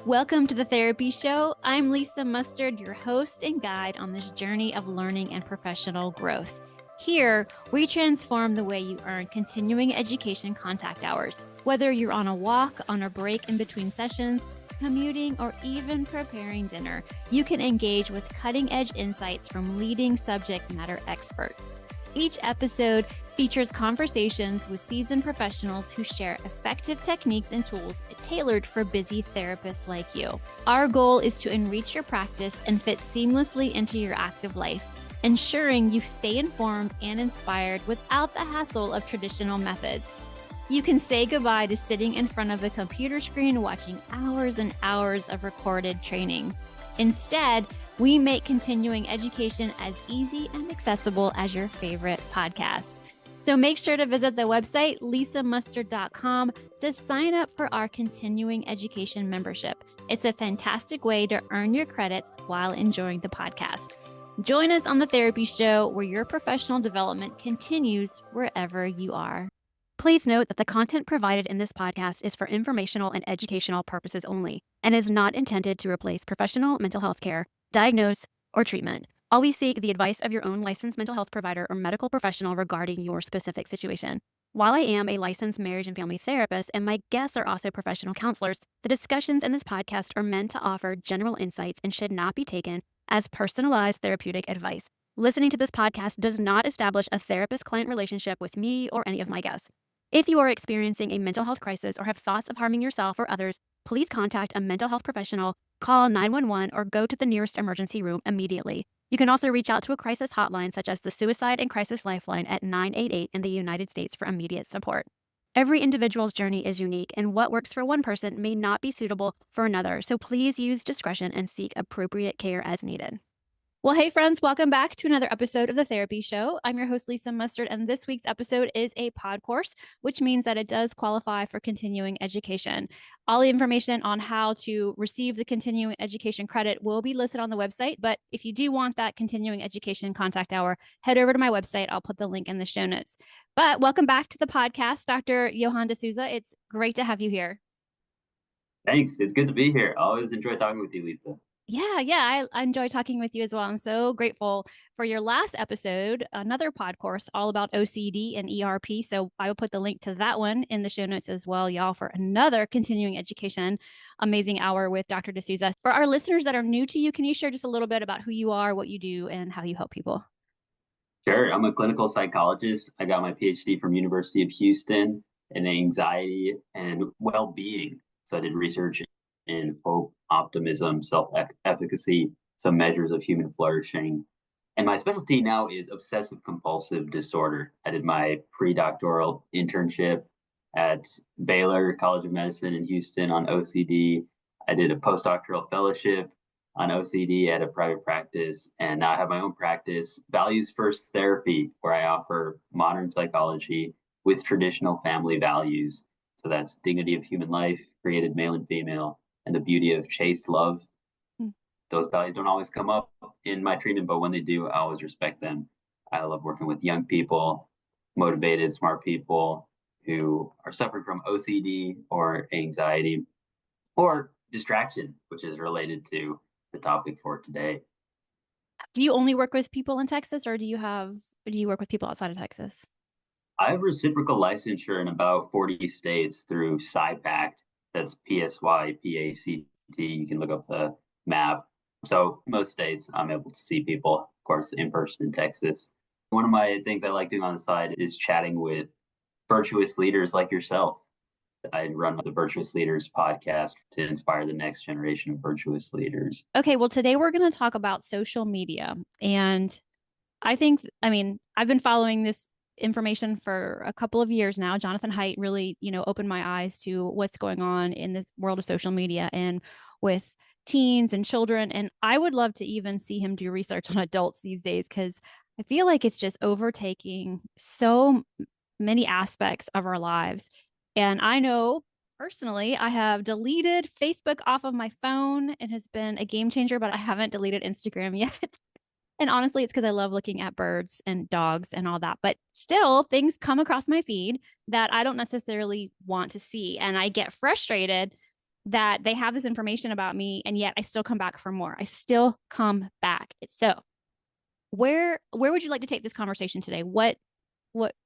Welcome to the Therapy Show. I'm Lisa Mustard, your host and guide on this journey of learning and professional growth. Here, we transform the way you earn continuing education contact hours. Whether you're on a walk, on a break in between sessions, commuting, or even preparing dinner, you can engage with cutting-edge insights from leading subject matter experts. Each episode features conversations with seasoned professionals who share effective techniques and tools tailored for busy therapists like you. Our goal is to enrich your practice and fit seamlessly into your active life, ensuring you stay informed and inspired without the hassle of traditional methods. You can say goodbye to sitting in front of a computer screen watching hours and hours of recorded trainings. Instead, we make continuing education as easy and accessible as your favorite podcast. So make sure to visit the website, lisamustard.com, to sign up for our continuing education membership. It's a fantastic way to earn your credits while enjoying the podcast. Join us on the Therapy Show, where your professional development continues wherever you are. Please note that the content provided in this podcast is for informational and educational purposes only and is not intended to replace professional mental health care, diagnose, or treatment. Always seek the advice of your own licensed mental health provider or medical professional regarding your specific situation. While I am a licensed marriage and family therapist and my guests are also professional counselors, the discussions in this podcast are meant to offer general insights and should not be taken as personalized therapeutic advice. Listening to this podcast does not establish a therapist-client relationship with me or any of my guests. If you are experiencing a mental health crisis or have thoughts of harming yourself or others, please contact a mental health professional, call 911, or go to the nearest emergency room immediately. You can also reach out to a crisis hotline such as the Suicide and Crisis Lifeline at 988 in the United States for immediate support. Every individual's journey is unique, and what works for one person may not be suitable for another, so please use discretion and seek appropriate care as needed. Well, hey friends, welcome back to another episode of The Therapy Show. I'm your host, Lisa Mustard, and this week's episode is a pod course, which means that it does qualify for continuing education. All the information on how to receive the continuing education credit will be listed on the website, but if you do want that continuing education contact hour, head over to my website. I'll put the link in the show notes. But welcome back to the podcast, Dr. Johan D'Souza. It's great to have you here. Thanks. It's good to be here. I always enjoy talking with you, Lisa. Yeah, I enjoy talking with you as well. I'm so grateful for your last episode, another pod course all about OCD and ERP. So I will put the link to that one in the show notes as well, y'all, for another continuing education amazing hour with Dr. D'Souza. For our listeners that are new to you, can you share just a little bit about who you are, what you do, and how you help people? Sure. I'm a clinical psychologist. I got my PhD from University of Houston in anxiety and well-being. So I did research in hope, optimism, self-efficacy, some measures of human flourishing. And my specialty now is obsessive compulsive disorder. I did my pre-doctoral internship at Baylor College of Medicine in Houston on OCD. I did a postdoctoral fellowship on OCD at a private practice, and now I have my own practice, Values First Therapy, where I offer modern psychology with traditional family values. So that's dignity of human life, created male and female, and the beauty of chaste love. Those values don't always come up in my treatment, but when they do, I always respect them. I love working with young people, motivated, smart people who are suffering from OCD or anxiety or distraction, which is related to the topic for today. Do you only work with people in Texas, or do you work with people outside of Texas? I have reciprocal licensure in about 40 states through PsyPact. That's PSYPACT. You can look up the map. So most states I'm able to see people, of course, in person in Texas. One of my things I like doing on the side is chatting with virtuous leaders like yourself. I run the Virtuous Leaders podcast to inspire the next generation of virtuous leaders. Okay, well, today we're going to talk about social media. And I've been following this information for a couple of years now. Jonathan Haidt really, opened my eyes to what's going on in this world of social media and with teens and children. And I would love to even see him do research on adults these days, because I feel like it's just overtaking so many aspects of our lives. And I know personally, I have deleted Facebook off of my phone. It has been a game changer, but I haven't deleted Instagram yet. And honestly, it's because I love looking at birds and dogs and all that. But still, things come across my feed that I don't necessarily want to see. And I get frustrated that they have this information about me, and yet I still come back for more. I still come back. So where would you like to take this conversation today? What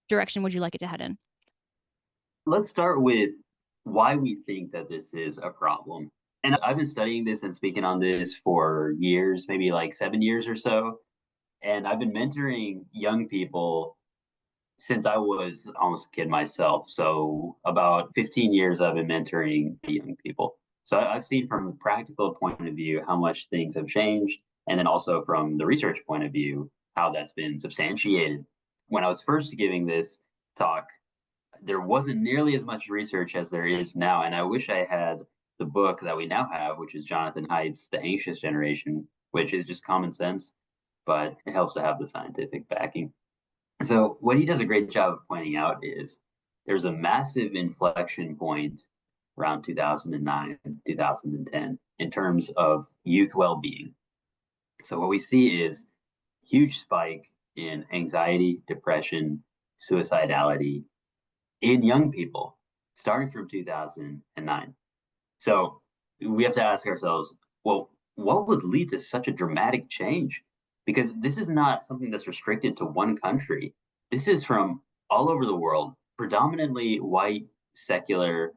direction would you like it to head in? Let's start with why we think that this is a problem. And I've been studying this and speaking on this for years, maybe like 7 years or so. And I've been mentoring young people since I was almost a kid myself. So about 15 years I've been mentoring young people. So I've seen from a practical point of view how much things have changed, and then also from the research point of view, how that's been substantiated. When I was first giving this talk, there wasn't nearly as much research as there is now. And I wish I had the book that we now have, which is Jonathan Haidt's The Anxious Generation, which is just common sense, but it helps to have the scientific backing. So what he does a great job of pointing out is there's a massive inflection point around 2009, 2010 in terms of youth well-being. So what we see is huge spike in anxiety, depression, suicidality in young people starting from 2009. So we have to ask ourselves, well, what would lead to such a dramatic change? Because this is not something that's restricted to one country. This is from all over the world, predominantly white, secular,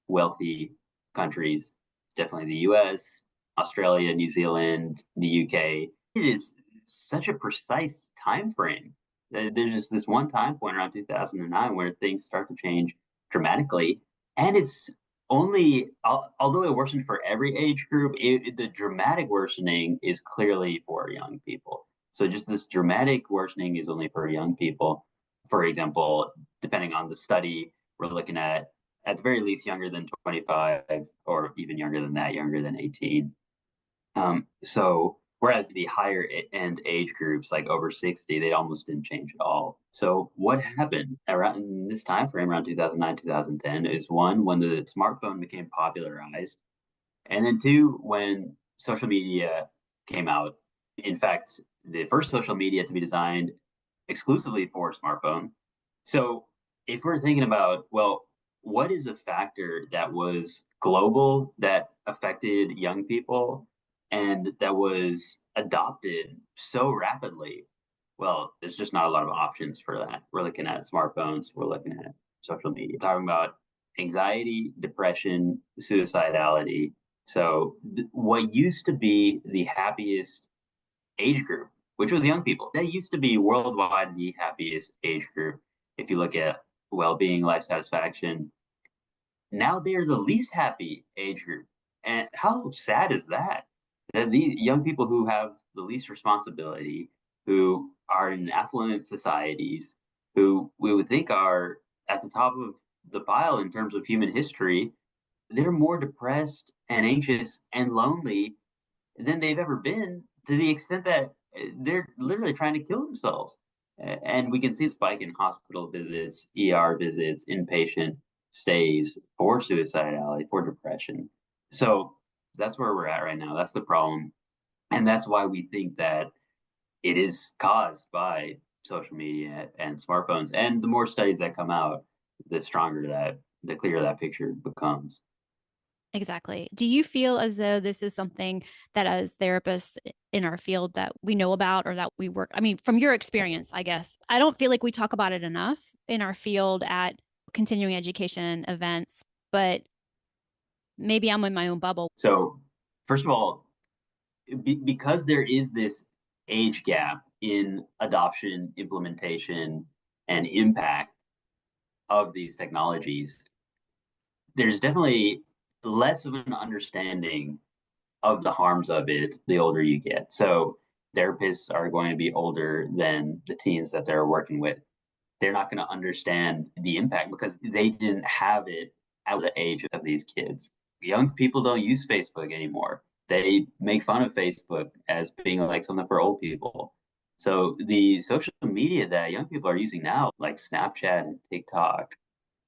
wealthy countries, definitely the US, Australia, New Zealand, the UK. It is such a precise time frame. There's just this one time point around 2009 where things start to change dramatically. And it's only, although it worsened for every age group, the dramatic worsening is clearly for young people. So just this dramatic worsening is only for young people. For example, depending on the study, we're looking at the very least younger than 25, or even younger than that, younger than 18. So whereas the higher end age groups, like over 60, they almost didn't change at all. So what happened around this time frame, around 2009, 2010, is one, when the smartphone became popularized, and then two, when social media came out. In fact, the first social media to be designed exclusively for smartphone. So if we're thinking about, well, what is a factor that was global that affected young people and that was adopted so rapidly? Well, there's just not a lot of options for that. We're looking at smartphones, we're looking at social media, talking about anxiety, depression, suicidality. So, what used to be the happiest age group, which was young people, that used to be worldwide the happiest age group. If you look at well being, life satisfaction, now they're the least happy age group. And how sad is that? That these young people who have the least responsibility, who are in affluent societies, who we would think are at the top of the pile in terms of human history, they're more depressed and anxious and lonely than they've ever been, to the extent that they're literally trying to kill themselves. And we can see a spike in hospital visits, ER visits, inpatient stays for suicidality, for depression. So that's where we're at right now. That's the problem. And that's why we think that it is caused by social media and smartphones. And the more studies that come out, the stronger the clearer that picture becomes. Exactly. Do you feel as though this is something that as therapists in our field that we know about or that we work? I mean, from your experience, I guess, I don't feel like we talk about it enough in our field at continuing education events, but maybe I'm in my own bubble. So, first of all, because there is this age gap in adoption, implementation, and impact of these technologies, there's definitely less of an understanding of the harms of it the older you get. So therapists are going to be older than the teens that they're working with. They're not going to understand the impact because they didn't have it at the age of these kids. Young people don't use Facebook anymore. They make fun of Facebook as being like something for old people. So the social media that young people are using now, like Snapchat and TikTok,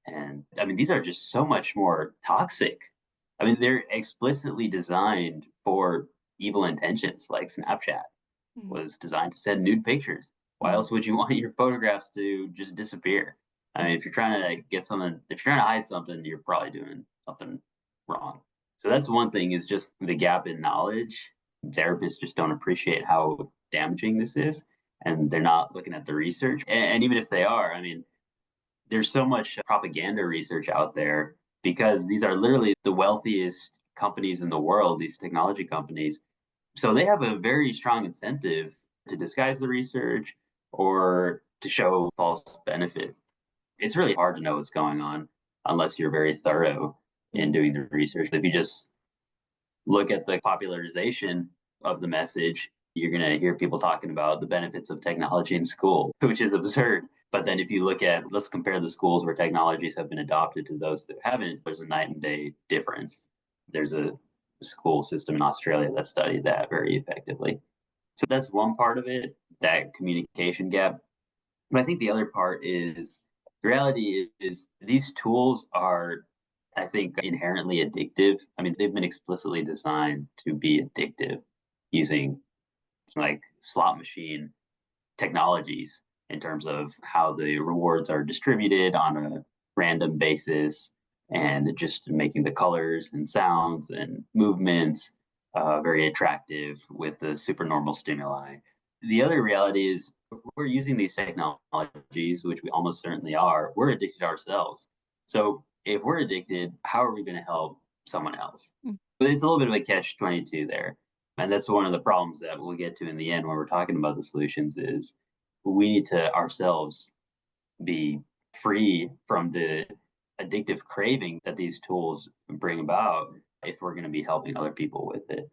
and I mean, these are just so much more toxic. I mean, they're explicitly designed for evil intentions, like Snapchat Mm. was designed to send nude pictures. Why Mm. else would you want your photographs to just disappear? I mean, if you're trying to get something, if you're trying to hide something, you're probably doing something wrong. So that's one thing, is just the gap in knowledge. Therapists just don't appreciate how damaging this is, and they're not looking at the research. And even if they are, I mean, there's so much propaganda research out there because these are literally the wealthiest companies in the world, these technology companies. So they have a very strong incentive to disguise the research or to show false benefits. It's really hard to know what's going on unless you're very thorough in Mm. doing the research. If you just look at the popularization of the message, you're going to hear people talking about the benefits of technology in school, which is absurd. But then if you look at, let's compare the schools where technologies have been adopted to those that haven't, there's a night and day difference. There's a school system in Australia that studied that very effectively. So that's one part of it, that communication gap. But I think the other part is the reality is these tools are, I think, inherently addictive. I mean, they've been explicitly designed to be addictive using like slot machine technologies in terms of how the rewards are distributed on a random basis and just making the colors and sounds and movements very attractive with the supernormal stimuli. The other reality is if we're using these technologies, which we almost certainly are, we're addicted ourselves. So if we're addicted, how are we going to help someone else? Mm. But it's a little bit of a catch 22 there. And that's one of the problems that we'll get to in the end when we're talking about the solutions is we need to ourselves be free from the addictive craving that these tools bring about if we're going to be helping other people with it.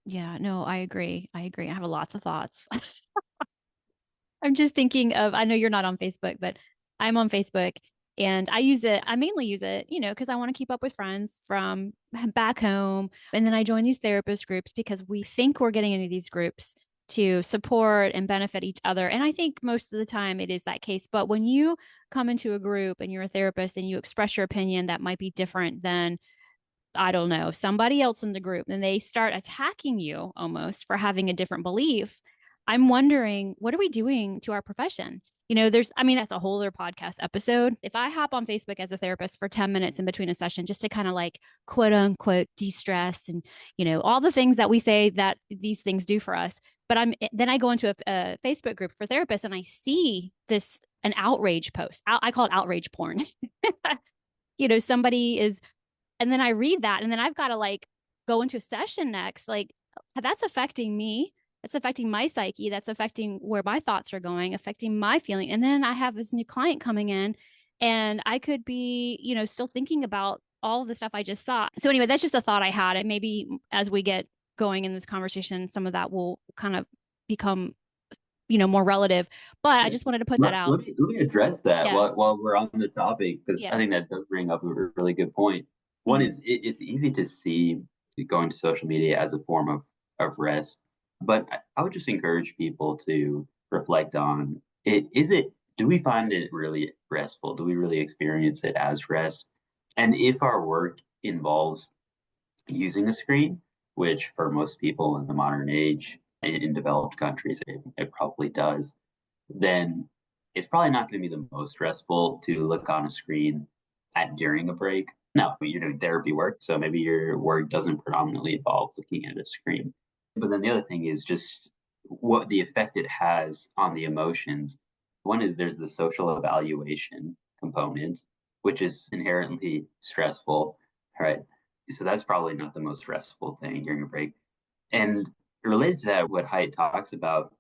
Yeah, no, I agree. I agree. I have lots of thoughts. I'm just thinking of, I know you're not on Facebook, but I'm on Facebook and I use it. I mainly use it, because I want to keep up with friends from back home. And then I join these therapist groups because we think we're getting into these groups to support and benefit each other. And I think most of the time it is that case. But when you come into a group and you're a therapist and you express your opinion that might be different than I don't know, somebody else in the group, and they start attacking you almost for having a different belief, I'm wondering, what are we doing to our profession? I mean, that's a whole other podcast episode. If I hop on Facebook as a therapist for 10 minutes in between a session just to kind of like quote unquote de stress and, all the things that we say that these things do for us. But then I go into a Facebook group for therapists and I see an outrage post. I call it outrage porn. Somebody is and then I read that and then I've got to like go into a session next. Like that's affecting me. That's affecting my psyche. That's affecting where my thoughts are going, affecting my feeling. And then I have this new client coming in and I could be, still thinking about all of the stuff I just saw. So anyway, that's just a thought I had. And maybe as we get going in this conversation, some of that will kind of become, more relative. But I just wanted to put that out. Let me address that Yeah. while we're on the topic, because I Yeah. think that does bring up a really good point. One Mm-hmm. is it's easy to see going to social media as a form of rest, but I would just encourage people to reflect on it. Do we find it really restful? Do we really experience it as rest? And if our work involves using a screen, which for most people in the modern age in developed countries, it probably does, then it's probably not going to be the most restful to look on a screen at during a break. Now, you're doing therapy work, so maybe your work doesn't predominantly involve looking at a screen. But then the other thing is just what the effect it has on the emotions. One is there's the social evaluation component, which is inherently stressful, right? So that's probably not the most restful thing during a break. And related to that, what Haidt talks about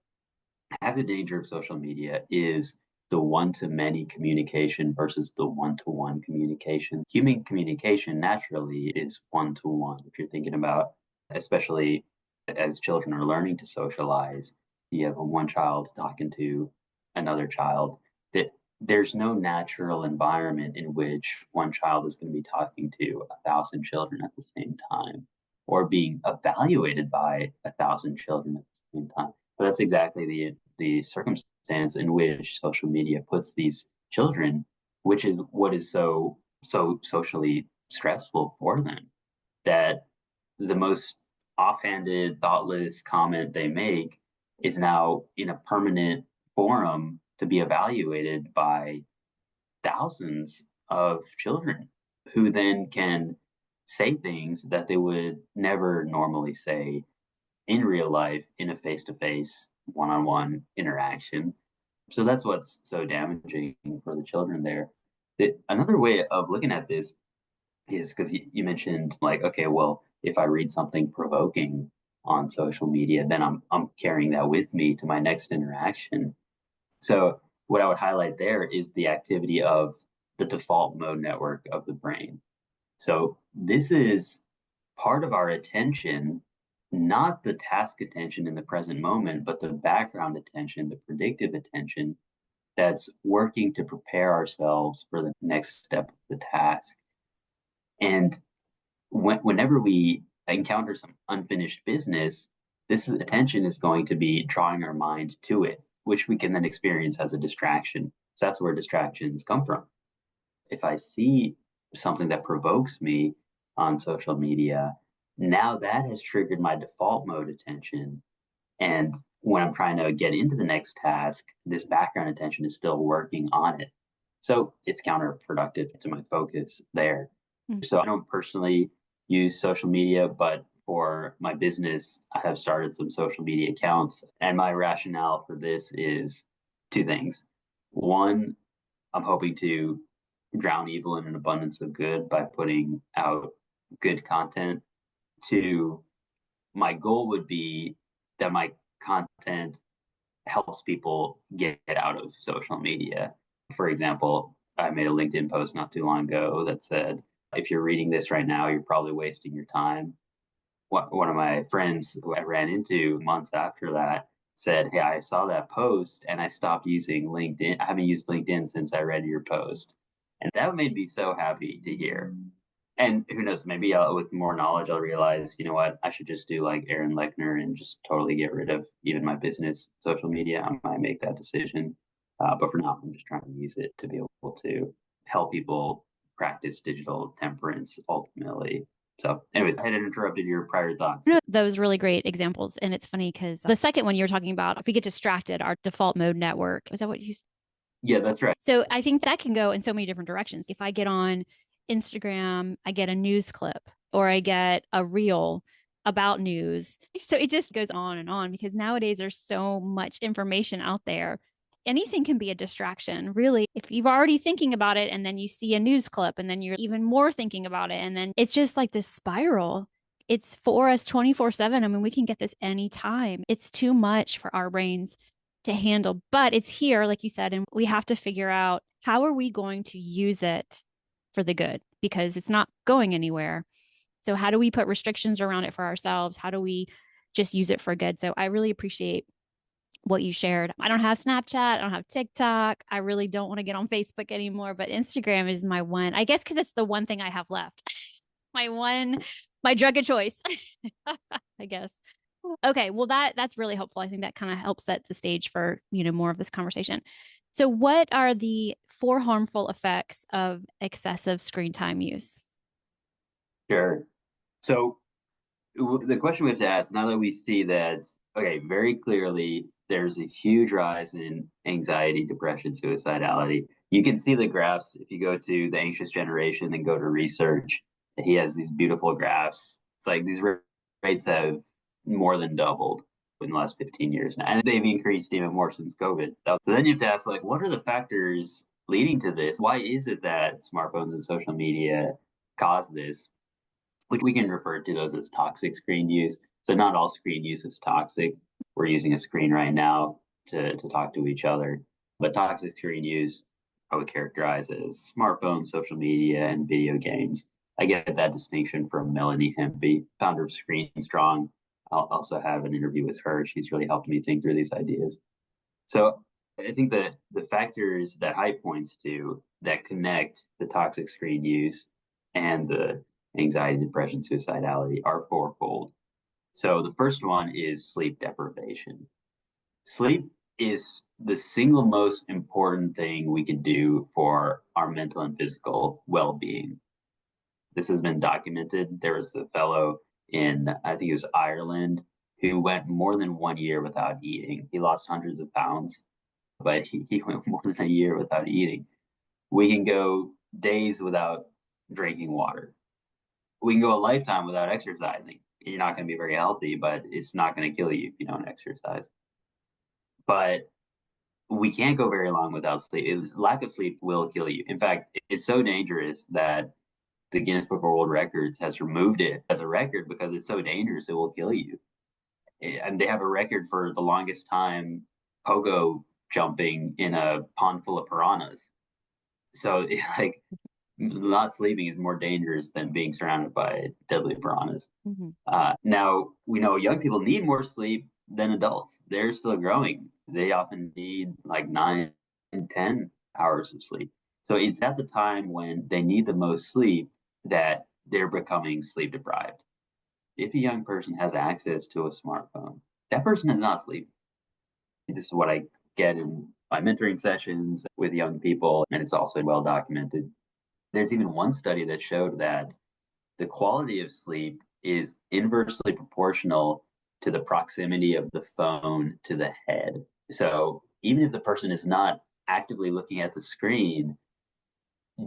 as a danger of social media is the one to many communication versus the one to one communication. Human communication naturally is one to one. If you're thinking about, especially as children are learning to socialize, you have one child talking to another child, that there's no natural environment in which one child is going to be talking to 1,000 children at the same time or being evaluated by 1,000 children at the same time. But that's exactly the circumstance in which social media puts these children, which is what is so socially stressful for them. That the most offhanded, thoughtless comment they make is now in a permanent forum to be evaluated by thousands of children who then can say things that they would never normally say in real life in a face-to-face one-on-one interaction. So that's what's so damaging for the children there. Another way of looking at this is because you mentioned like, okay, well, if I read something provoking on social media, then I'm carrying that with me to my next interaction. So what I would highlight there is the activity of the default mode network of the brain. So this is part of our attention, not the task attention in the present moment, but the background attention, the predictive attention that's working to prepare ourselves for the next step of the task. And whenever we encounter some unfinished business, this attention is going to be drawing our mind to it, which we can then experience as a distraction. So that's where distractions come from. If I see something that provokes me on social media, now that has triggered my default mode attention. And when I'm trying to get into the next task, this background attention is still working on it. So it's counterproductive to my focus there. Mm. So I don't personally use social media, but for my business, I have started some social media accounts. And my rationale for this is two things. One, I'm hoping to drown evil in an abundance of good by putting out good content. Two, my goal would be that my content helps people get out of social media. For example, I made a LinkedIn post not too long ago that said, if you're reading this right now, you're probably wasting your time. One of my friends who I ran into months after that said, hey, I saw that post and I stopped using LinkedIn. I haven't used LinkedIn since I read your post. And that made me so happy to hear. And who knows, maybe with more knowledge, I'll realize, you know what, I should just do like Aaron Lechner and just totally get rid of even my business social media. I might make that decision. But for now, I'm just trying to use it to be able to help people practice digital temperance ultimately. So, anyways, I had interrupted your prior thoughts. No, those really great examples. And it's funny because the second one you were talking about, if we get distracted, our default mode network, is that what you? Yeah, that's right. So I think that can go in so many different directions. If I get on Instagram, I get a news clip or I get a reel about news. So it just goes on and on because nowadays there's so much information out there. Anything can be a distraction, really. If you've already thinking about it and then you see a news clip and then you're even more thinking about it, and then it's just like this spiral. It's for us 24/7. I mean, we can get this anytime. It's too much for our brains to handle, but it's here, like you said, and we have to figure out how are we going to use it for the good because it's not going anywhere. So how do we put restrictions around it for ourselves? How do we just use it for good? So I really appreciate what you shared. I don't have Snapchat. I don't have TikTok. I really don't want to get on Facebook anymore, but Instagram is my one, I guess, because it's the one thing I have left. My drug of choice, I guess. Okay, well that's really helpful. I think that kind of helps set the stage for, more of this conversation. So what are the 4 harmful effects of excessive screen time use? Sure. So the question we have to ask now that we see that, okay, very clearly there's a huge rise in anxiety, depression, suicidality. You can see the graphs if you go to the anxious generation and go to research. He has these beautiful graphs. Like these rates have more than doubled in the last 15 years now. And they've increased even more since COVID. So then you have to ask, like, what are the factors leading to this? Why is it that smartphones and social media cause this? Which we can refer to those as toxic screen use. So not all screen use is toxic. We're using a screen right now to talk to each other. But toxic screen use I would characterize as smartphones, social media, and video games. I get that distinction from Melanie Hempy, founder of Screen Strong. I'll also have an interview with her. She's really helped me think through these ideas. So I think that the factors that High points to that connect the toxic screen use and the anxiety, depression, suicidality are fourfold. So the first one is sleep deprivation. Sleep is the single most important thing we can do for our mental and physical well being. This has been documented. There was a fellow in, I think it was Ireland, who went more than 1 year without eating. He lost hundreds of pounds, but he went more than a year without eating. We can go days without drinking water. We can go a lifetime without exercising. You're not going to be very healthy, but it's not going to kill you if you don't exercise. But we can't go very long without sleep. Lack of sleep will kill you. In fact, it's so dangerous that the Guinness Book of World Records has removed it as a record because it's so dangerous it will kill you. And they have a record for the longest time pogo jumping in a pond full of piranhas. So like not sleeping is more dangerous than being surrounded by deadly piranhas. Mm-hmm. Now we know young people need more sleep than adults. They're still growing. They often need like 9 and 10 hours of sleep. So it's at the time when they need the most sleep that they're becoming sleep deprived. If a young person has access to a smartphone, that person is not sleeping. This is what I get in my mentoring sessions with young people, and it's also well documented. There's even one study that showed that the quality of sleep is inversely proportional to the proximity of the phone to the head. So even if the person is not actively looking at the screen,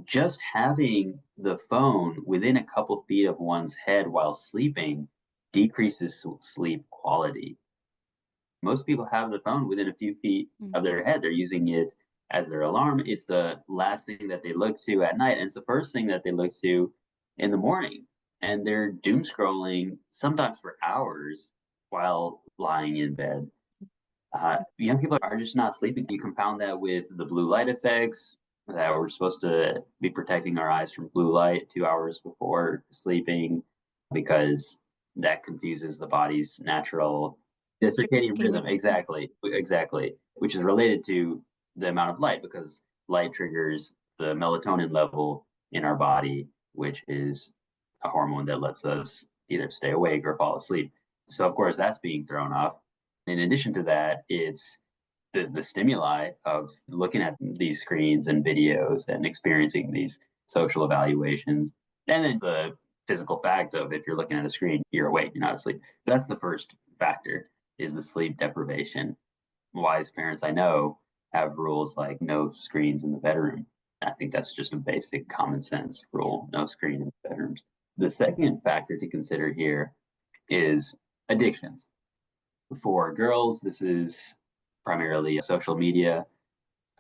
just having the phone within a couple feet of one's head while sleeping decreases sleep quality. Most people have the phone within a few feet of their head. They're using it as their alarm. It's the last thing that they look to at night, and it's the first thing that they look to in the morning. And they're doom scrolling sometimes for hours while lying in bed. Young people are just not sleeping. You compound that with the blue light effects that we're supposed to be protecting our eyes from blue light 2 hours before sleeping because that confuses the body's natural the circadian rhythm. Exactly, exactly, which is related to the amount of light because light triggers the melatonin level in our body, which is a hormone that lets us either stay awake or fall asleep. So of course that's being thrown off. In addition to that, it's the stimuli of looking at these screens and videos and experiencing these social evaluations. And then the physical fact of if you're looking at a screen, you're awake, you're not asleep. That's the first factor is the sleep deprivation. Wise parents I know have rules like no screens in the bedroom. I think that's just a basic common sense rule, no screen in bedrooms. The second factor to consider here is addictions. For girls, this is primarily social media.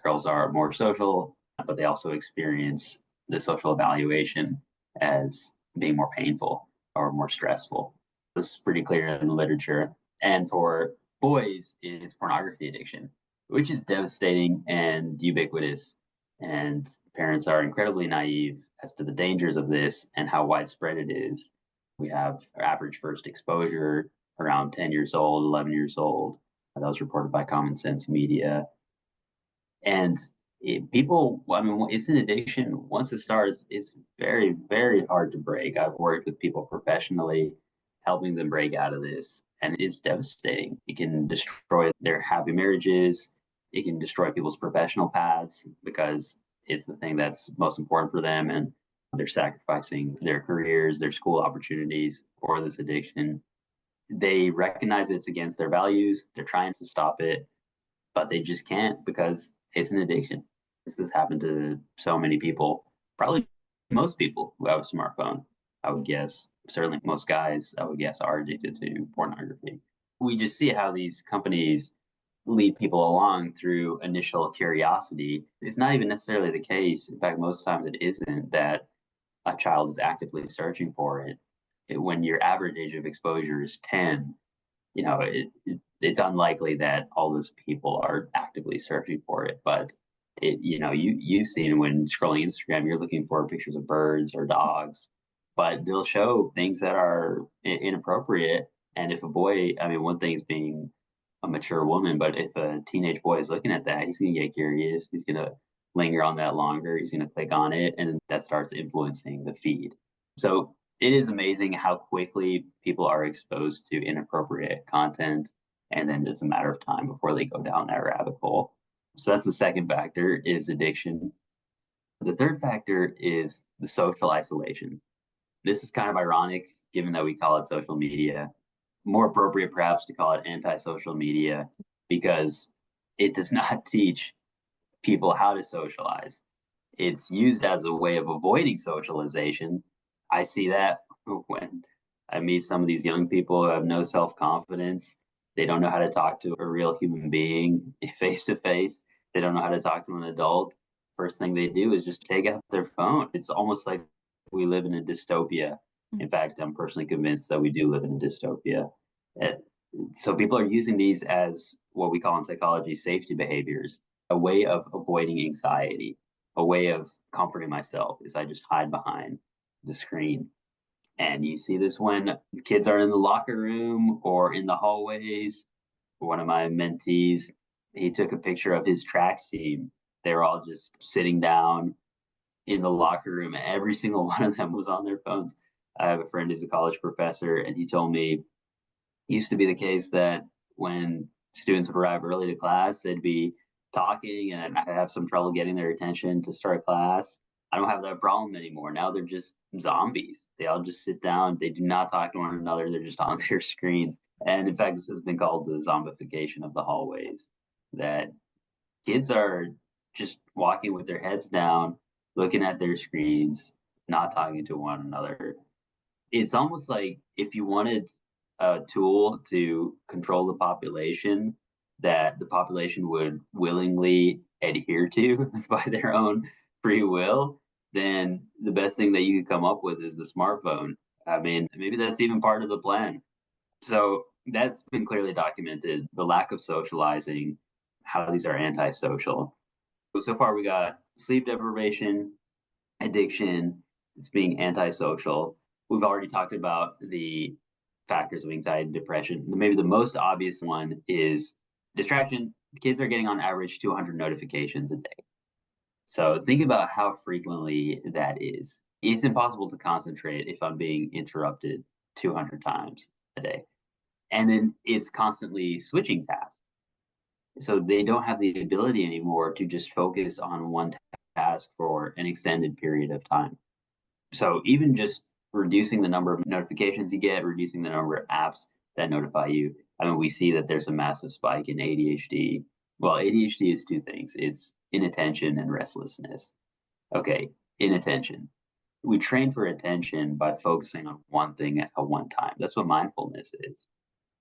Girls are more social, but they also experience the social evaluation as being more painful or more stressful. This is pretty clear in the literature. And for boys, it's pornography addiction, which is devastating and ubiquitous. And parents are incredibly naive as to the dangers of this and how widespread it is. We have our average first exposure around 10 years old, 11 years old. That was reported by Common Sense Media. And people, I mean, it's an addiction. Once it starts, it's very, very hard to break. I've worked with people professionally, helping them break out of this, and it's devastating. It can destroy their happy marriages. It can destroy people's professional paths because it's the thing that's most important for them, and they're sacrificing their careers, their school opportunities for this addiction. They recognize that it's against their values. They're trying to stop it, but they just can't because it's an addiction. This has happened to so many people, probably most people who have a smartphone, I would guess. Certainly most guys, I would guess, are addicted to pornography. We just see how these companies lead people along through initial curiosity. It's not even necessarily the case. In fact, most times it isn't that a child is actively searching for it. When your average age of exposure is 10, it's unlikely that all those people are actively searching for it. But you've seen when scrolling Instagram, you're looking for pictures of birds or dogs, but they'll show things that are inappropriate. And if a boy, I mean, one thing is being a mature woman, but if a teenage boy is looking at that, he's going to get curious. He's going to linger on that longer. He's going to click on it, and that starts influencing the feed. So it is amazing how quickly people are exposed to inappropriate content, and then it's a matter of time before they go down that rabbit hole. So that's the second factor is addiction. The third factor is the social isolation. This is kind of ironic given that we call it social media. More appropriate perhaps to call it anti-social media because it does not teach people how to socialize. It's used as a way of avoiding socialization. I see that when I meet some of these young people who have no self-confidence. They don't know how to talk to a real human being face to face. They don't know how to talk to an adult. First thing they do is just take out their phone. It's almost like we live in a dystopia. In fact, I'm personally convinced that we do live in a dystopia. Uh, So people are using these as what we call in psychology safety behaviors, a way of avoiding anxiety, a way of comforting myself is I just hide behind the screen. And you see this when kids are in the locker room or in the hallways. One of my mentees, he took a picture of his track team. They were all just sitting down in the locker room. Every single one of them was on their phones. I have a friend who's a college professor, and he told me it used to be the case that when students would arrive early to class, they'd be talking and I'd have some trouble getting their attention to start class. I don't have that problem anymore. Now they're just zombies. They all just sit down. They do not talk to one another. They're just on their screens. And in fact, this has been called the zombification of the hallways, that kids are just walking with their heads down, looking at their screens, not talking to one another. It's almost like if you wanted a tool to control the population that the population would willingly adhere to by their own free will, then the best thing that you could come up with is the smartphone. I mean, maybe that's even part of the plan. So that's been clearly documented, the lack of socializing, how these are antisocial. So far, we got sleep deprivation, addiction, it's being antisocial. We've already talked about the factors of anxiety and depression. Maybe the most obvious one is distraction. Kids are getting on average 200 notifications a day. So think about how frequently that is. It's impossible to concentrate if I'm being interrupted 200 times a day. And then it's constantly switching tasks. So they don't have the ability anymore to just focus on one task for an extended period of time. So even just reducing the number of notifications you get, reducing the number of apps that notify you. I mean, we see that there's a massive spike in ADHD. Well, ADHD is two things. It's inattention and restlessness. Okay, inattention. We train for attention by focusing on one thing at one time. That's what mindfulness is.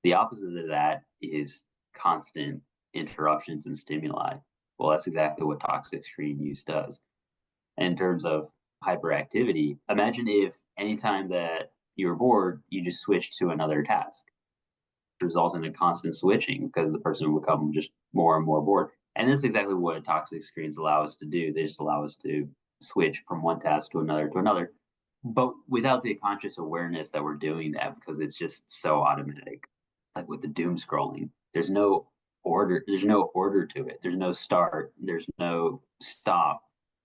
The opposite of that is constant interruptions and stimuli. Well, that's exactly what toxic screen use does. And in terms of hyperactivity, imagine if anytime that you're bored, you just switch to another task. It results in a constant switching because the person will become just more and more bored. And that's exactly what toxic screens allow us to do. They just allow us to switch from one task to another, but without the conscious awareness that we're doing that because it's just so automatic. Like with the doom scrolling, there's no order to it. There's no start, there's no stop,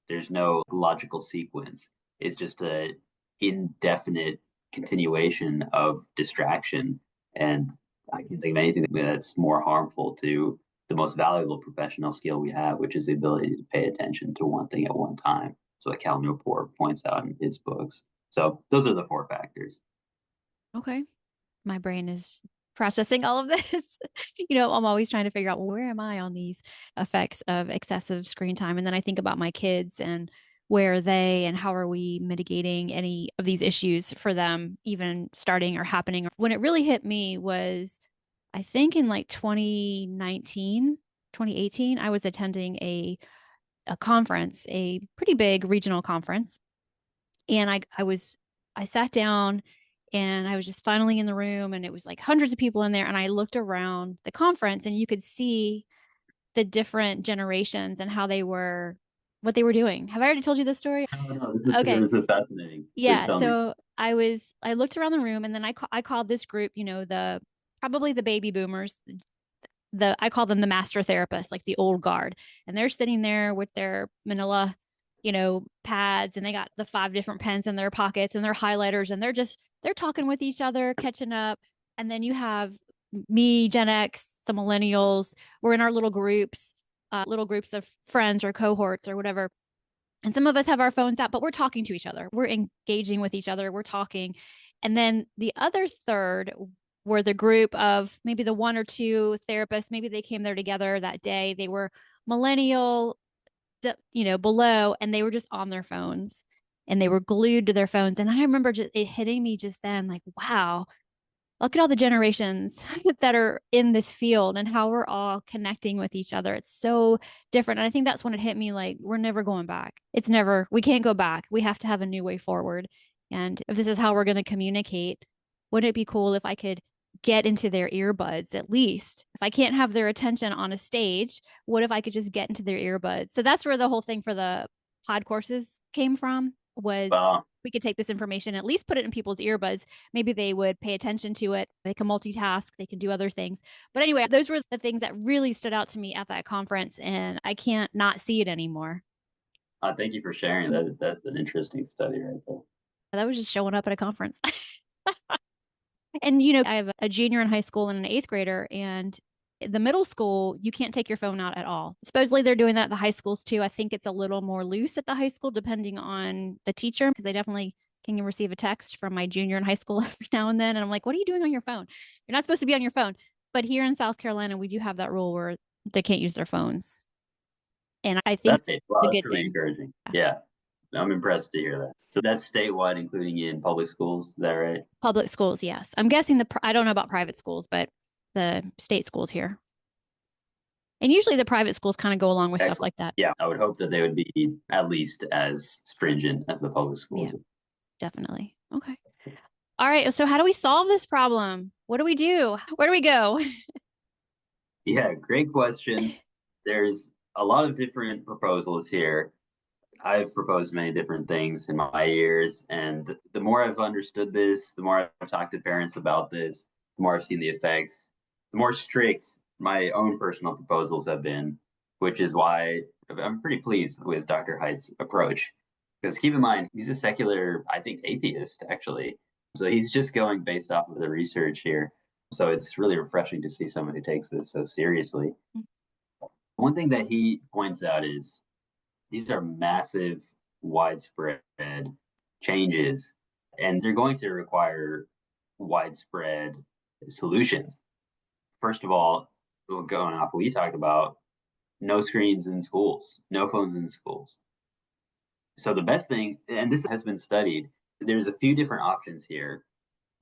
there's no logical sequence. It's just a indefinite continuation of distraction. And I can think of anything that's more harmful to the most valuable professional skill we have, which is the ability to pay attention to one thing at one time. So what Cal Newport points out in his books. So those are the four factors. Okay. My brain is processing all of this. I'm always trying to figure out, well, where am I on these effects of excessive screen time? And then I think about my kids and where are they and how are we mitigating any of these issues for them, even starting or happening. When it really hit me was, I think in like 2019, 2018, I was attending a conference, a pretty big regional conference. And I sat down and I was just finally in the room and it was like hundreds of people in there. And I looked around the conference and you could see the different generations and what they were doing. Have I already told you this story? No, no, Okay. this is fascinating. Please Yeah. tell me. So I looked around the room and then I called this group, probably the baby boomers, I call them the master therapists, like the old guard. And they're sitting there with their manila, pads, and they got the 5 different pens in their pockets and their highlighters, and they're talking with each other, catching up. And then you have me, Gen X, some millennials. We're in our little groups of friends or cohorts or whatever. And some of us have our phones out, but we're talking to each other. We're engaging with each other. We're talking. And then the other third were the group of maybe the one or two therapists. Maybe they came there together that day. They were millennial, below, and they were just on their phones. and they were glued to their phones. And I remember it hitting me just then, like, wow, look at all the generations that are in this field and how we're all connecting with each other. It's so different. And I think that's when it hit me like, we're never going back. We can't go back. We have to have a new way forward. And if this is how we're going to communicate, wouldn't it be cool if I could get into their earbuds at least? If I can't have their attention on a stage, what if I could just get into their earbuds? So that's where the whole thing for the pod courses came from, was Well, we could take this information, at least put it in people's earbuds. Maybe they would pay attention to it. They can multitask, they can do other things. But anyway, those were the things that really stood out to me at that conference, and I can't not see it anymore. thank you for sharing that. That's an interesting study right there. That was just showing up at a conference. And, I have a junior in high school and an eighth grader, and the middle school, you can't take your phone out at all. Supposedly they're doing that at the high schools too. I think it's a little more loose at the high school, depending on the teacher, because they definitely can receive a text from my junior in high school every now and then. And I'm like, what are you doing on your phone? You're not supposed to be on your phone. But here in South Carolina, we do have that rule where they can't use their phones. And I think That's it's it. Well, a that's good really thing. encouraging. Yeah, I'm impressed to hear that. So that's statewide, including in public schools. Is that right? Public schools, yes. I'm guessing I don't know about private schools, but the state schools here. And usually the private schools kind of go along with stuff Excellent. like that. Yeah, I would hope that they would be at least as stringent as the public Yeah, schools. definitely. Okay. All right. So how do we solve this problem? What do we do? Where do we go? Yeah, great question. There's a lot of different proposals here. I've proposed many different things in my years, and the more I've understood this, the more I've talked to parents about this, the more I've seen the effects, the more strict my own personal proposals have been, which is why I'm pretty pleased with Dr. Height's approach. Because keep in mind, he's a secular, I think, atheist, actually. So he's just going based off of the research here. So it's really refreshing to see someone who takes this so seriously. One thing that he points out is these are massive, widespread changes, and they're going to require widespread solutions. First of all, going off what we talked about, no screens in schools, no phones in schools. So the best thing, and this has been studied, there's a few different options here.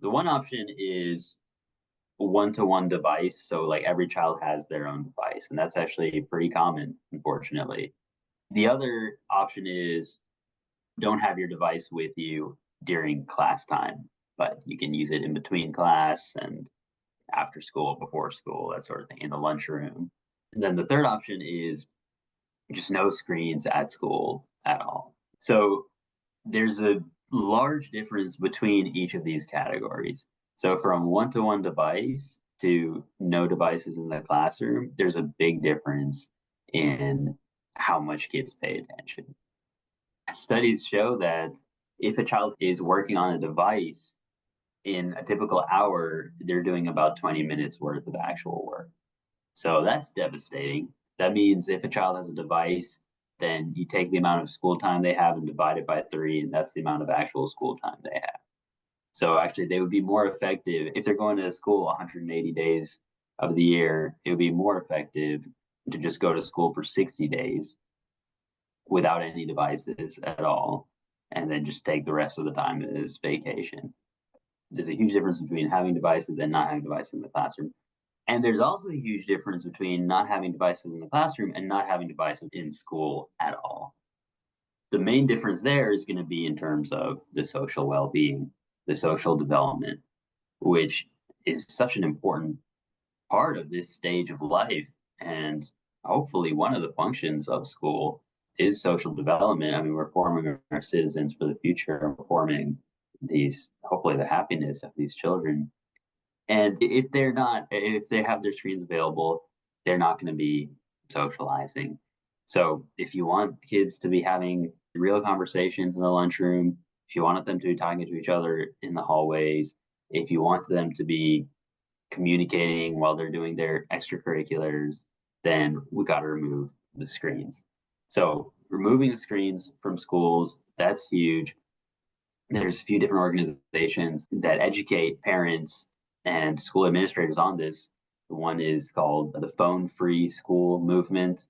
The one option is one-to-one device. So like every child has their own device, and that's actually pretty common, unfortunately. The other option is don't have your device with you during class time, but you can use it in between class and after school, before school, that sort of thing, in the lunchroom. And then the third option is just no screens at school at all. So there's a large difference between each of these categories. So from one-to-one device to no devices in the classroom, there's a big difference in how much kids pay attention. Studies show that if a child is working on a device in a typical hour, they're doing about 20 minutes worth of actual work. So that's devastating. That means if a child has a device, then you take the amount of school time they have and divide it by 3, and that's the amount of actual school time they have. So actually, they would be more effective if they're going to school 180 days of the year. It would be more effective to just go to school for 60 days without any devices at all, and then just take the rest of the time as vacation. There's a huge difference between having devices and not having devices in the classroom. And there's also a huge difference between not having devices in the classroom and not having devices in school at all. The main difference there is going to be in terms of the social well being, the social development, which is such an important part of this stage of life. And hopefully, one of the functions of school is social development. I mean, we're forming our citizens for the future, we're forming these, hopefully, the happiness of these children. And if they have their screens available, they're not going to be socializing. So if you want kids to be having real conversations in the lunchroom, if you want them to be talking to each other in the hallways, if you want them to be communicating while they're doing their extracurriculars, then we got to remove the screens. So removing the screens from schools, that's huge. There's a few different organizations that educate parents and school administrators on this. One is called the Phone Free School Movement.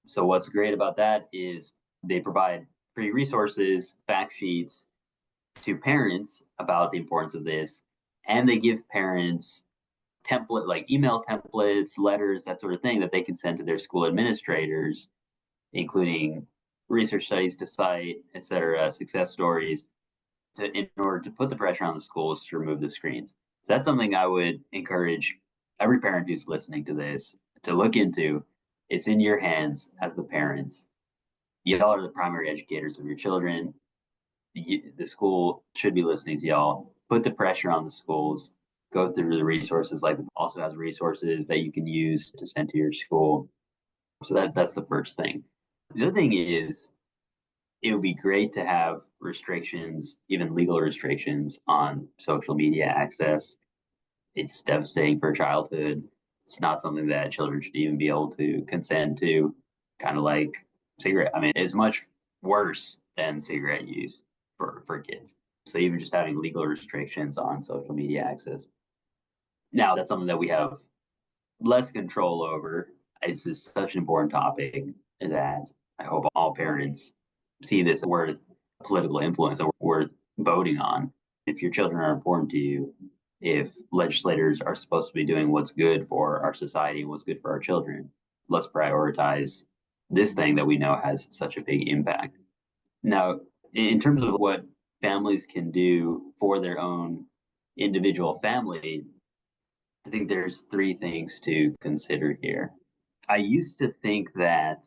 So what's great about that is they provide free resources, fact sheets to parents about the importance of this. And they give parents like email templates, letters, that sort of thing that they can send to their school administrators, including research studies to cite, et cetera, success stories, in order to put the pressure on the schools to remove the screens. So that's something I would encourage every parent who's listening to this to look into. It's in your hands as the parents. Y'all are the primary educators of your children. The school should be listening to y'all. Put the pressure on the schools. Go through the resources. Like, also has resources that you can use to send to your school. So that's the first thing. The other thing is, it would be great to have restrictions, even legal restrictions, on social media access. It's devastating for childhood. It's not something that children should even be able to consent to. Kind of like cigarette. I mean, it's much worse than cigarette use for kids. So even just having legal restrictions on social media access. Now, that's something that we have less control over. It's just such an important topic that I hope all parents see this worth political influence or worth voting on. If your children are important to you, if legislators are supposed to be doing what's good for our society and what's good for our children, let's prioritize this thing that we know has such a big impact. Now, in terms of what families can do for their own individual family, I think there's three things to consider here. I used to think that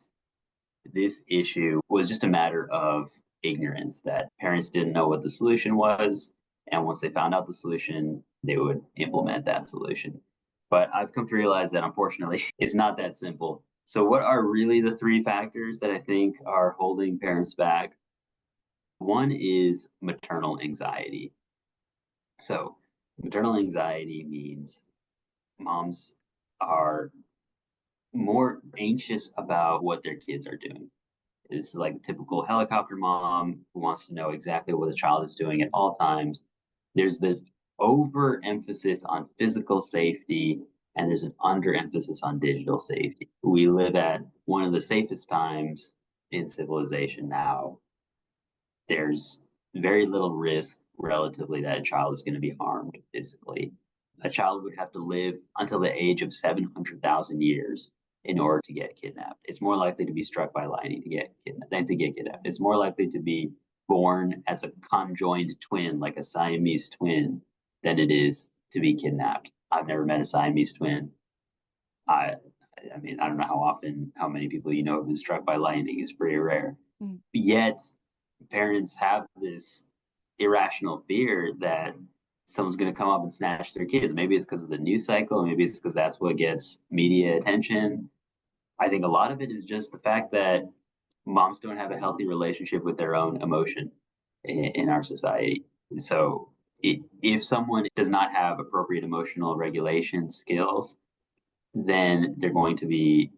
this issue was just a matter of ignorance, that parents didn't know what the solution was. And once they found out the solution, they would implement that solution. But I've come to realize that unfortunately, it's not that simple. So, what are really the three factors that I think are holding parents back? One is maternal anxiety. So, maternal anxiety means moms are more anxious about what their kids are doing. This is like a typical helicopter mom who wants to know exactly what the child is doing at all times. There's this overemphasis on physical safety, and there's an underemphasis on digital safety. We live at one of the safest times in civilization now. There's very little risk relatively that a child is going to be harmed physically. A child would have to live until the age of 700,000 years in order to get kidnapped. It's more likely to be struck by lightning to get kidnapped than to get kidnapped. It's more likely to be born as a conjoined twin, like a Siamese twin, than it is to be kidnapped. I've never met a Siamese twin. I, I mean, I don't know how many people you know have been struck by lightning. It's pretty rare. Mm. Yet, parents have this irrational fear that someone's going to come up and snatch their kids. Maybe it's because of the news cycle. Maybe it's because that's what gets media attention. I think a lot of it is just the fact that moms don't have a healthy relationship with their own emotion in our society. So if someone does not have appropriate emotional regulation skills, then they're going to be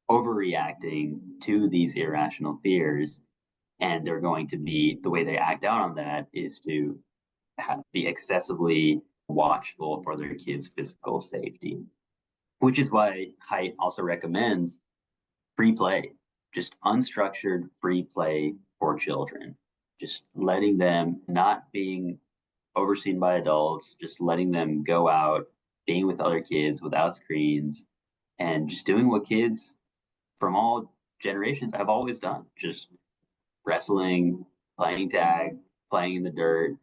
overreacting to these irrational fears. And they're going to be, the way they act out on that is to be excessively watchful for their kids' physical safety, which is why Haidt also recommends free play, just unstructured free play for children, just letting them, not being overseen by adults, just letting them go out, being with other kids without screens, and just doing what kids from all generations have always done, just wrestling, playing tag, playing in the dirt,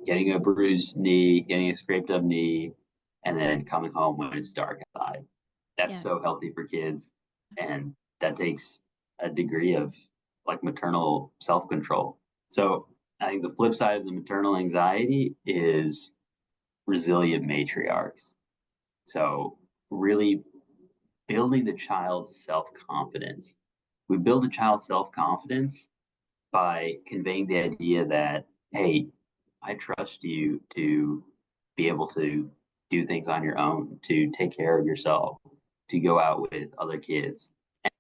getting a bruised knee, getting a scraped up knee, and then coming home when it's dark outside. That's so healthy for kids. And that takes a degree of like maternal self-control. So I think the flip side of the maternal anxiety is resilient matriarchs. So really building the child's self-confidence. We build a child's self-confidence by conveying the idea that, hey, I trust you to be able to do things on your own, to take care of yourself, to go out with other kids.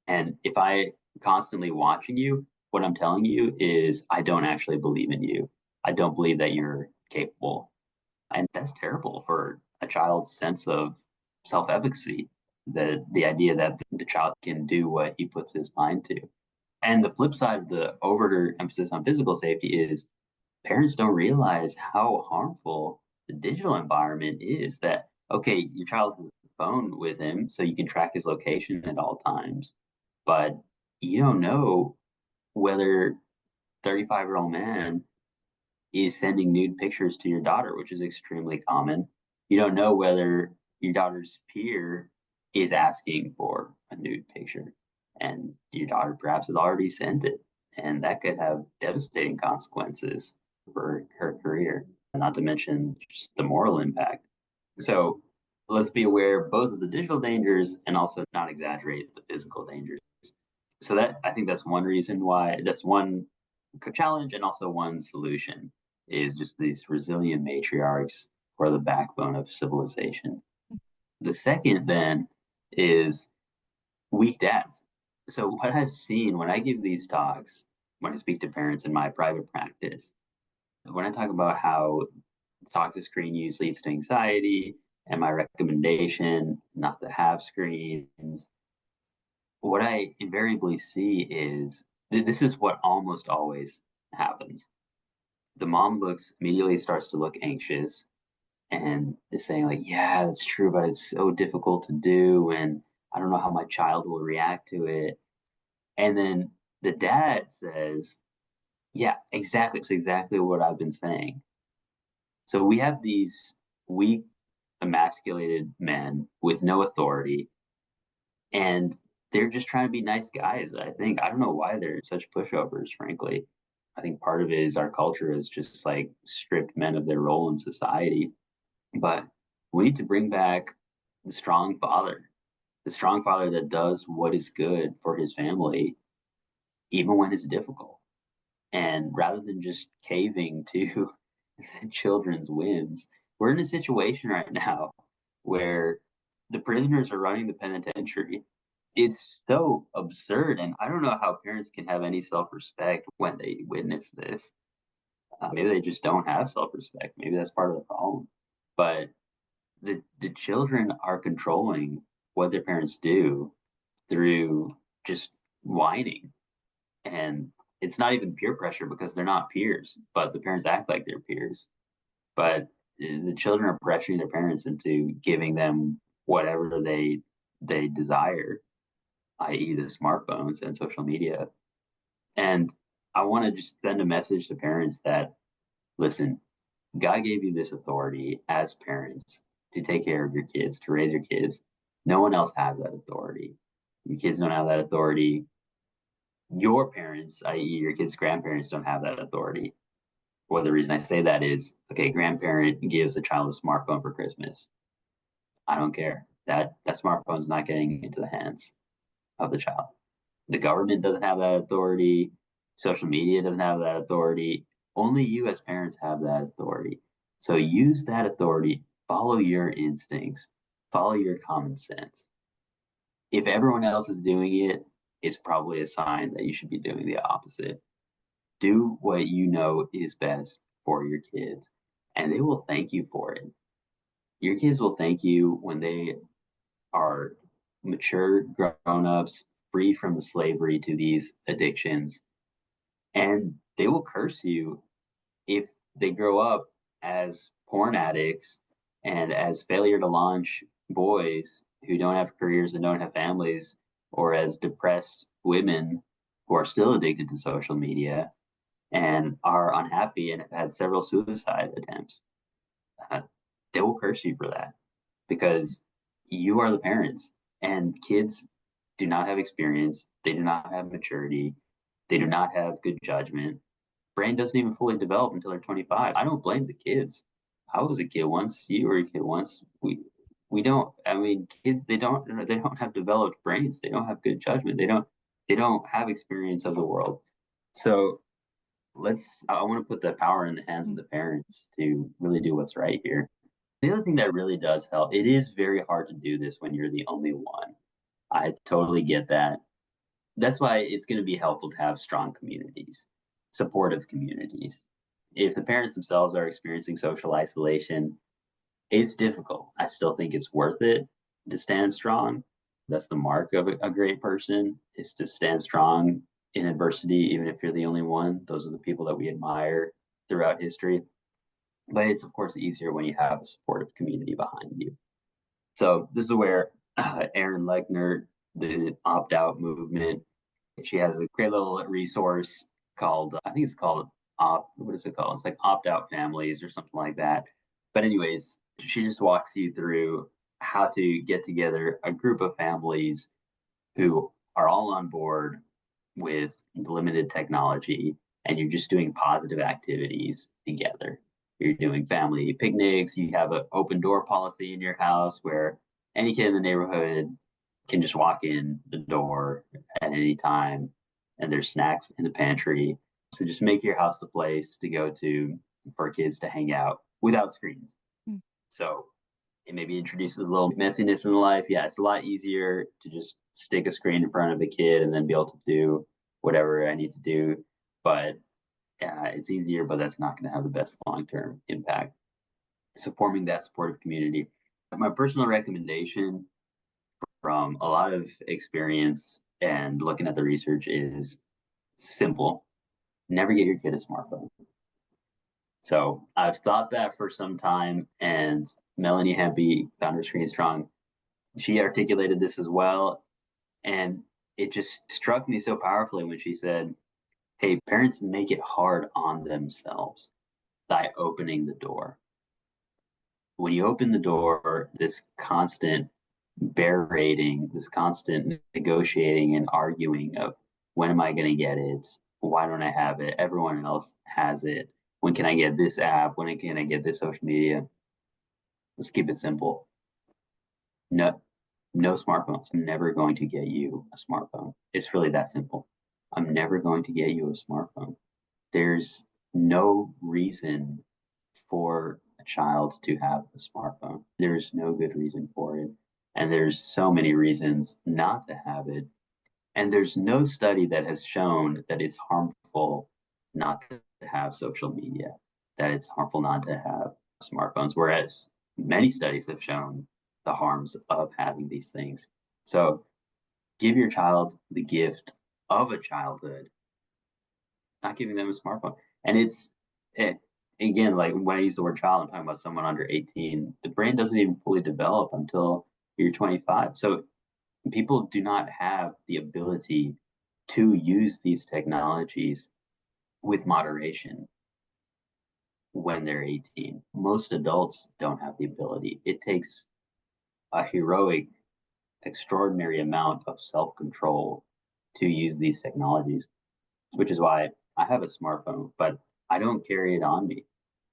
And if I constantly watching you, what I'm telling you is I don't actually believe in you. I don't believe that you're capable. And that's terrible for a child's sense of self-efficacy, the idea that the child can do what he puts his mind to. And the flip side of the overemphasis on physical safety is parents don't realize how harmful the digital environment is. That, okay, your child has a phone with him, so you can track his location at all times, but you don't know whether 35-year-old man is sending nude pictures to your daughter, which is extremely common. You don't know whether your daughter's peer is asking for a nude picture, and your daughter perhaps has already sent it, and that could have devastating consequences for her career, not to mention just the moral impact. So let's be aware both of the digital dangers and also not exaggerate the physical dangers. So that, I think that's one reason why, that's one challenge, and also one solution is just these resilient matriarchs who are the backbone of civilization. The second then is weak dads. So what I've seen when I give these talks, when I speak to parents in my private practice, when I talk about how talk to screen use leads to anxiety and my recommendation not to have screens, what I invariably see is this is what almost always happens. The mom looks immediately starts to look anxious and is saying like, yeah, that's true, but it's so difficult to do, and I don't know how my child will react to it. And then the dad says, yeah, exactly. It's exactly what I've been saying. So we have these weak, emasculated men with no authority, and they're just trying to be nice guys. I think I don't know why they're such pushovers, frankly. I think part of it is our culture has just like stripped men of their role in society. But we need to bring back the the strong father that does what is good for his family, even when it's difficult. And rather than just caving to children's whims, we're in a situation right now where the prisoners are running the penitentiary. It's so absurd. And I don't know how parents can have any self respect when they witness this. Maybe they just don't have self respect. Maybe that's part of the problem. But the children are controlling what their parents do through just whining. And it's not even peer pressure because they're not peers, but the parents act like they're peers. But the children are pressuring their parents into giving them whatever they desire, i.e., the smartphones and social media. And I want to just send a message to parents that listen, God gave you this authority as parents to take care of your kids, to raise your kids. No one else has that authority. Your kids don't have that authority. Your parents, i.e., your kids' grandparents, don't have that authority. Well, the reason I say that is okay, grandparent gives a child a smartphone for Christmas. I don't care. That smartphone is not getting into the hands of the child. The government doesn't have that authority. Social media doesn't have that authority. Only you as parents have that authority. So use that authority, follow your instincts, follow your common sense. If everyone else is doing it, it's probably a sign that you should be doing the opposite. Do what you know is best for your kids, and they will thank you for it. Your kids will thank you when they are mature grown ups, free from the slavery to these addictions, and they will curse you if they grow up as porn addicts and as failure to launch boys who don't have careers and don't have families, or as depressed women who are still addicted to social media and are unhappy and have had several suicide attempts. Uh, they will curse you for that because you are the parents, and kids do not have experience. They do not have maturity. They do not have good judgment. Brain doesn't even fully develop until they're 25. I don't blame the kids. I was a kid once. You were a kid once. We don't. I mean, kids they don't have developed brains. They don't have good judgment. They don't have experience of the world. So I want to put the power in the hands of the parents to really do what's right here. The other thing that really does help, it is very hard to do this when you're the only one. I totally get that. That's why it's going to be helpful to have strong communities, supportive communities. If the parents themselves are experiencing social isolation, it's difficult. I still think it's worth it to stand strong. That's the mark of a great person, is to stand strong in adversity, even if you're the only one. Those are the people that we admire throughout history. But it's, of course, easier when you have a supportive community behind you. So this is where Erin Lechner, the opt-out movement, she has a great little resource called, I think it's called what is it called? It's like opt-out families or something like that. But anyways, she just walks you through how to get together a group of families who are all on board with limited technology, and you're just doing positive activities together. You're doing family picnics, you have an open door policy in your house where any kid in the neighborhood can just walk in the door at any time, and there's snacks in the pantry. So just make your house the place to go to for kids to hang out without screens. Mm. So it maybe introduces a little messiness in life. Yeah, it's a lot easier to just stick a screen in front of a kid and then be able to do whatever I need to do. But yeah, it's easier, but that's not going to have the best long-term impact. So forming that supportive community. My personal recommendation from a lot of experience and looking at the research is simple. Never get your kid a smartphone. So I've thought that for some time, and Melanie Hempy, founder of Screen Strong, she articulated this as well. And it just struck me so powerfully when she said, hey, parents make it hard on themselves by opening the door. When you open the door, this constant berating, this constant negotiating and arguing of when am I going to get it? Why don't I have it? Everyone else has it. When can I get this app? When can I get this social media? Let's keep it simple. No smartphones. I'm never going to get you a smartphone. It's really that simple. I'm never going to get you a smartphone. There's no reason for a child to have a smartphone. There's no good reason for it. And there's so many reasons not to have it. And there's no study that has shown that it's harmful not to have social media, that it's harmful not to have smartphones, whereas many studies have shown the harms of having these things. So give your child the gift of a childhood, not giving them a smartphone. And again, like when I use the word child, I'm talking about someone under 18. The brain doesn't even fully develop until you're 25. So people do not have the ability to use these technologies with moderation when they're 18. Most adults don't have the ability. It takes a heroic, extraordinary amount of self-control to use these technologies, which is why I have a smartphone, but I don't carry it on me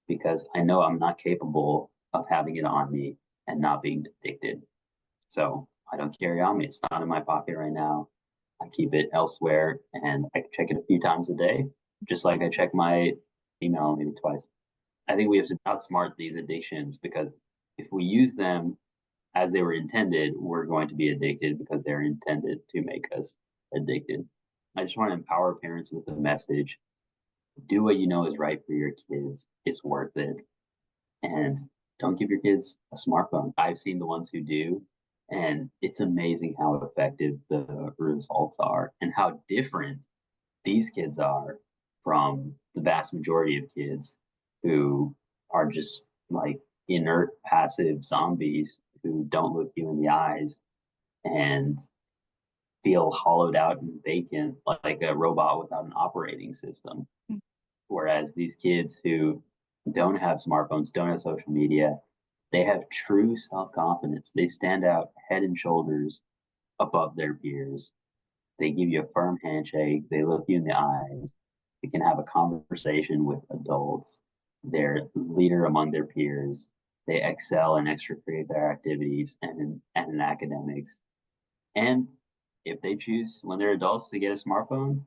because I know I'm not capable of having it on me and not being addicted. So I don't carry it on me. It's not in my pocket right now. I keep it elsewhere, and I check it a few times a day, just like I check my email maybe twice. I think we have to outsmart these addictions, because if we use them as they were intended, we're going to be addicted because they're intended to make us addicted. I just want to empower parents with the message: do what you know is right for your kids. It's worth it. And don't give your kids a smartphone. I've seen the ones who do, and it's amazing how effective the results are and how different these kids are from the vast majority of kids who are just like inert, passive zombies who don't look you in the eyes and feel hollowed out and vacant like a robot without an operating system. Mm. Whereas these kids who don't have smartphones, don't have social media, they have true self-confidence. They stand out head and shoulders above their peers. They give you a firm handshake. They look you in the eyes. They can have a conversation with adults. They're leader among their peers. They excel in extracurricular activities and in academics. And if they choose when they're adults to get a smartphone,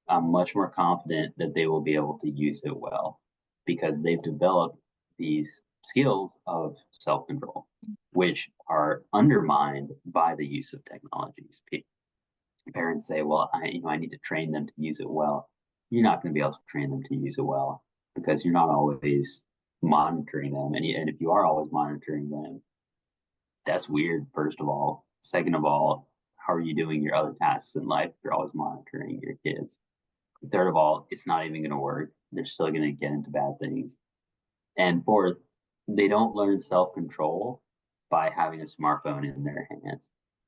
I'm much more confident that they will be able to use it well, because they've developed these skills of self-control, which are undermined by the use of technologies. Parents say, well, I need to train them to use it well. You're not going to be able to train them to use it well because you're not always monitoring them. And if you are always monitoring them, that's weird, first of all. Second of all, how are you doing your other tasks in life? You're always monitoring your kids. Third of all, it's not even going to work. They're still going to get into bad things. And fourth, they don't learn self control by having a smartphone in their hands.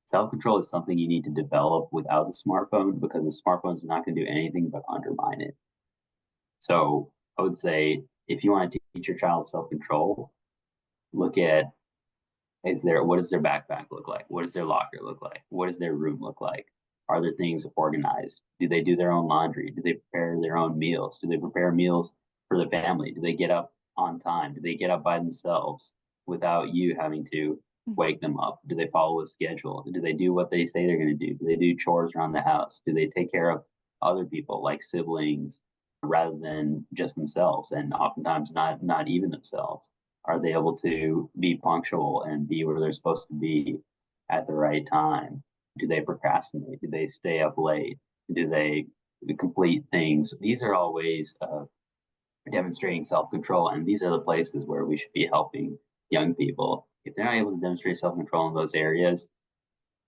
Self control is something you need to develop without the smartphone because the smartphone is not going to do anything but undermine it. So I would say if you want to teach your child self control, look at what does their backpack look like? What does their locker look like? What does their room look like? Are there things organized? Do they do their own laundry? Do they prepare their own meals? Do they prepare meals for the family? Do they get up on time? Do they get up by themselves without you having to wake them up? Do they follow a schedule? Do they do what they say they're going to do? Do they do chores around the house? Do they take care of other people like siblings rather than just themselves and oftentimes not even themselves? Are they able to be punctual and be where they're supposed to be at the right time? Do they procrastinate? Do they stay up late? Do they complete things? These are all ways of demonstrating self control. And these are the places where we should be helping young people. If they're not able to demonstrate self control in those areas,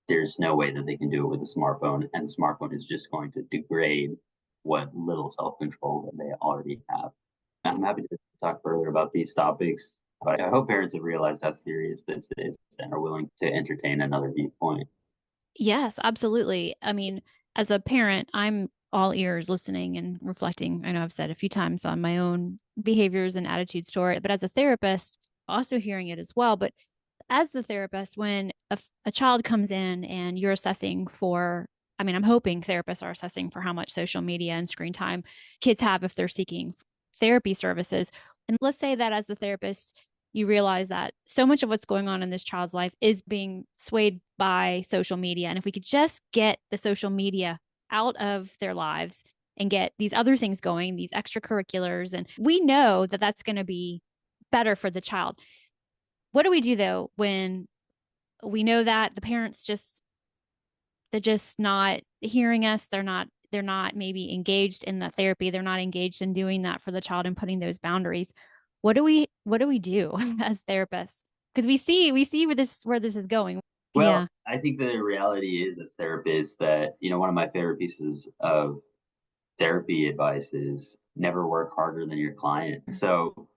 there's no way that they can do it with a smartphone. And the smartphone is just going to degrade what little self control that they already have. I'm happy to talk further about these topics, but I hope parents have realized how serious this is and are willing to entertain another viewpoint. Yes, absolutely. I mean, as a parent, I'm all ears listening and reflecting. I know I've said a few times on my own behaviors and attitudes toward it, but as a therapist, also hearing it as well. But as the therapist, when a child comes in and you're assessing for, I mean, I'm hoping therapists are assessing for how much social media and screen time kids have if they're seeking therapy services. And let's say that as the therapist, you realize that so much of what's going on in this child's life is being swayed by social media. And if we could just get the social media out of their lives and get these other things going, these extracurriculars, and we know that that's going to be better for the child. What do we do though when we know that the parents they're just not hearing us, they're not maybe engaged in the therapy, they're not engaged in doing that for the child and putting those boundaries? What do we do as therapists? Because we see where this is going. Well, Yeah. I think the reality is as therapists that, one of my favorite pieces of therapy advice is never work harder than your client. So,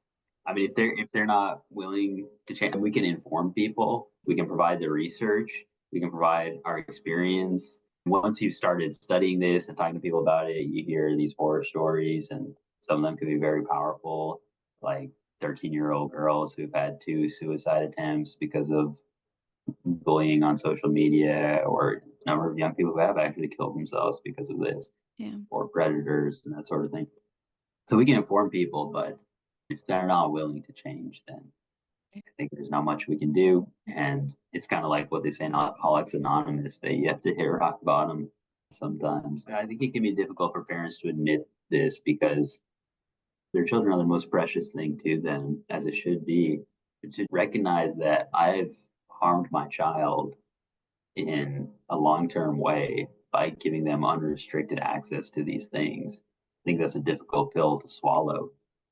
I mean, if they're not willing to change, we can inform people, we can provide the research, we can provide our experience. Once you've started studying this and talking to people about it, you hear these horror stories, and some of them can be very powerful, like 13-year-old girls who've had two suicide attempts because of bullying on social media, or a number of young people who have actually killed themselves because of this, Yeah. or predators and that sort of thing. So we can inform people, but if they're not willing to change, then I think there's not much we can do. And it's kind of like what they say in Alcoholics Anonymous, that you have to hit rock bottom sometimes. I think it can be difficult for parents to admit this because their children are the most precious thing to them, as it should be. To recognize that I've harmed my child in a long term way by giving them unrestricted access to these things. I think that's a difficult pill to swallow.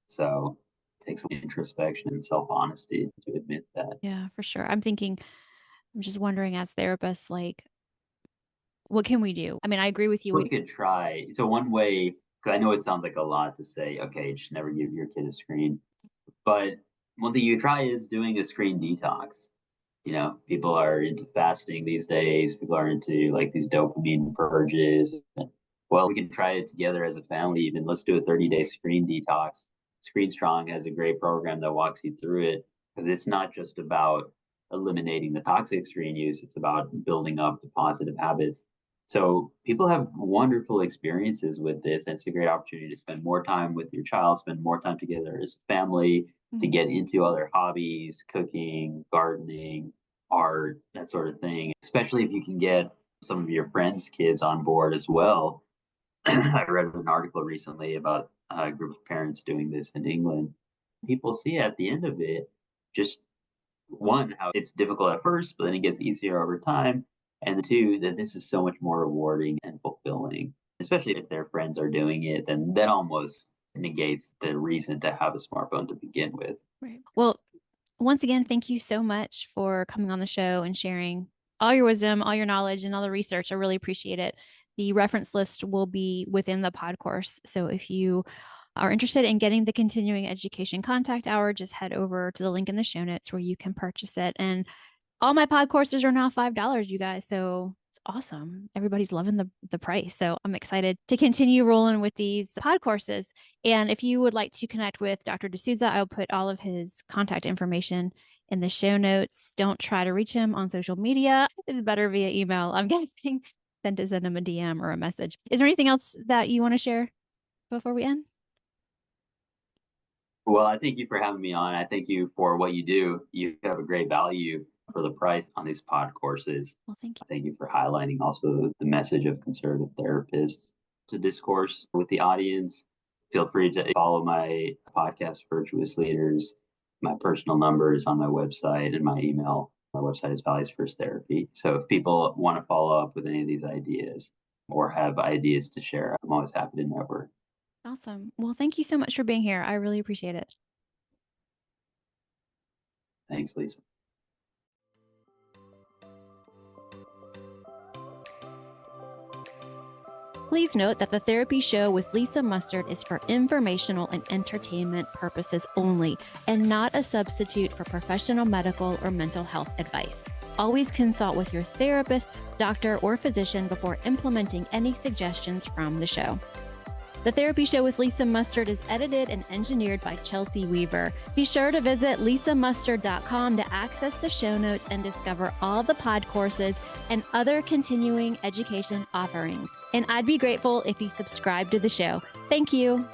So it takes some introspection and self honesty to admit that. Yeah, for sure. I'm just wondering as therapists, like, what can we do? I mean, I agree with you. What you could try. So, one way, because I know it sounds like a lot to say, okay, just never give your kid a screen. But one thing you try is doing a screen detox. People are into fasting these days. People are into like these dopamine purges. Well, we can try it together as a family. Even let's do a 30-day screen detox. Screen Strong has a great program that walks you through it because it's not just about eliminating the toxic screen use. It's about building up the positive habits. So people have wonderful experiences with this. And it's a great opportunity to spend more time with your child, spend more time together as a family, to get into other hobbies, cooking, gardening, art, that sort of thing, especially if you can get some of your friends' kids on board as well. I read an article recently about a group of parents doing this in England. People see at the end of it just one, how it's difficult at first, but then it gets easier over time. And two, that this is so much more rewarding and fulfilling, especially if their friends are doing it, then that almost negates the reason to have a smartphone to begin with. Right. Well, once again, thank you so much for coming on the show and sharing all your wisdom, all your knowledge, and all the research. I really appreciate it. The reference list will be within the pod course. So if you are interested in getting the continuing education contact hour, just head over to the link in the show notes where you can purchase it. And all my pod courses are now $5, you guys. So it's awesome. Everybody's loving the price. So I'm excited to continue rolling with these pod courses. And if you would like to connect with Dr. D'Souza, I'll put all of his contact information in the show notes. Don't try to reach him on social media. It's better via email, I'm guessing, than to send him a DM or a message. Is there anything else that you want to share before we end? Well, I thank you for having me on. I thank you for what you do. You have a great value for the price on these pod courses. Well, thank you. Thank you for highlighting also the message of conservative therapists to discourse with the audience. Feel free to follow my podcast, Virtuous Leaders. My personal number is on my website and my email. My website is Values First Therapy. So if people want to follow up with any of these ideas or have ideas to share, I'm always happy to network. Awesome. Well, thank you so much for being here. I really appreciate it. Thanks, Lisa. Please note that the therapy show with Lisa Mustard is for informational and entertainment purposes only, and not a substitute for professional medical or mental health advice. Always consult with your therapist, doctor, or physician before implementing any suggestions from the show. The Therapy Show with Lisa Mustard is edited and engineered by Chelsea Weaver. Be sure to visit lisamustard.com to access the show notes and discover all the pod courses and other continuing education offerings. And I'd be grateful if you subscribe to the show. Thank you.